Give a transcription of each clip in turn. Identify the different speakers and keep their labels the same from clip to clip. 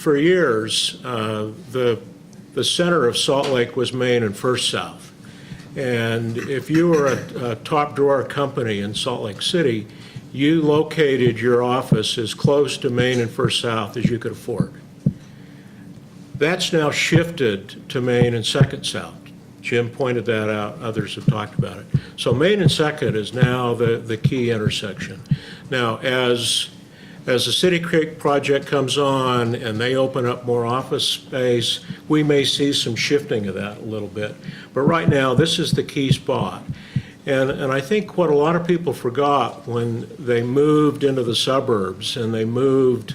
Speaker 1: For years, the center of Salt Lake was Main and First South. And if you were a top drawer company in Salt Lake City, you located your office as close to Main and First South as you could afford. That's now shifted to Main and Second South. Jim pointed that out, others have talked about it. So Main and Second is now the key intersection. Now, as the City Creek project comes on and they open up more office space, we may see some shifting of that a little bit. But right now, this is the key spot. And I think what a lot of people forgot when they moved into the suburbs and they moved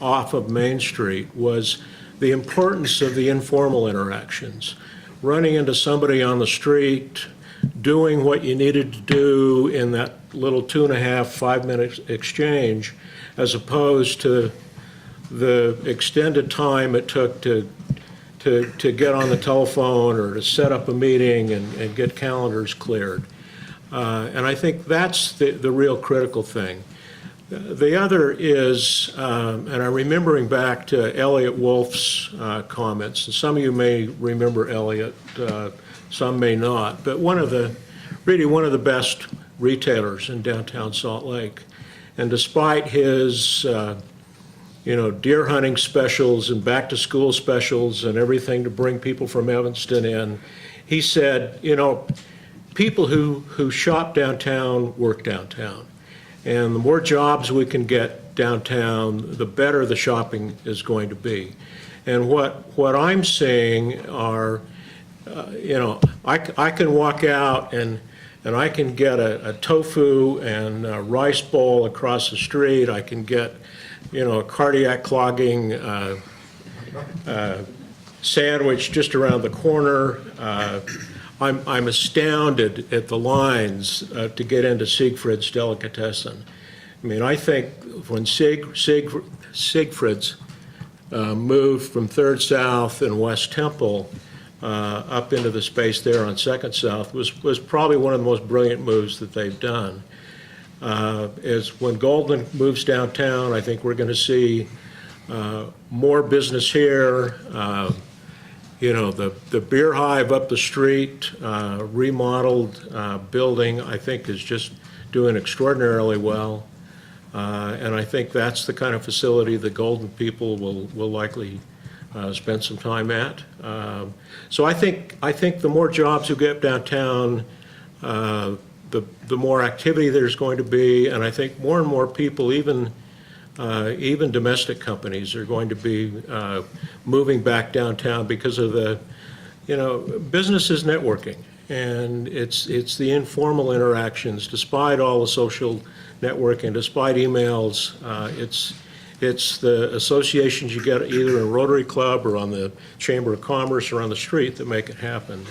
Speaker 1: off of Main Street was the importance of the informal interactions. Running into somebody on the street, doing what you needed to do in that little 2.5, 5-minute exchange, as opposed to the extended time it took to get on the telephone or to set up a meeting and get calendars cleared. And I think that's the real critical thing. The other is, and I'm remembering back to Elliot Wolf's comments, and some of you may remember Elliot, some may not, but really one of the best retailers in downtown Salt Lake. And despite his, deer hunting specials and back to school specials and everything to bring people from Evanston in, he said, people who shop downtown work downtown. And the more jobs we can get downtown, the better the shopping is going to be. And what I'm seeing are, I can walk out and I can get a tofu and a rice bowl across the street. I can get, a cardiac clogging sandwich just around the corner. I'm astounded at the lines to get into Siegfried's Delicatessen. I mean, I think when Siegfried's moved from 3rd South and West Temple up into the space there on 2nd South was probably one of the most brilliant moves that they've done. Is when Golden moves downtown, I think we're going to see more business here. The beer hive up the street, remodeled building, I think is just doing extraordinarily well. And I think that's the kind of facility the Golden people will likely spend some time at. So I think the more jobs you get downtown, the more activity there's going to be, and I think more and more people, even domestic companies, are going to be moving back downtown because of the, business is networking, and it's the informal interactions. Despite all the social networking, despite emails, it's the associations you get either in a Rotary Club or on the Chamber of Commerce or on the street that make it happen.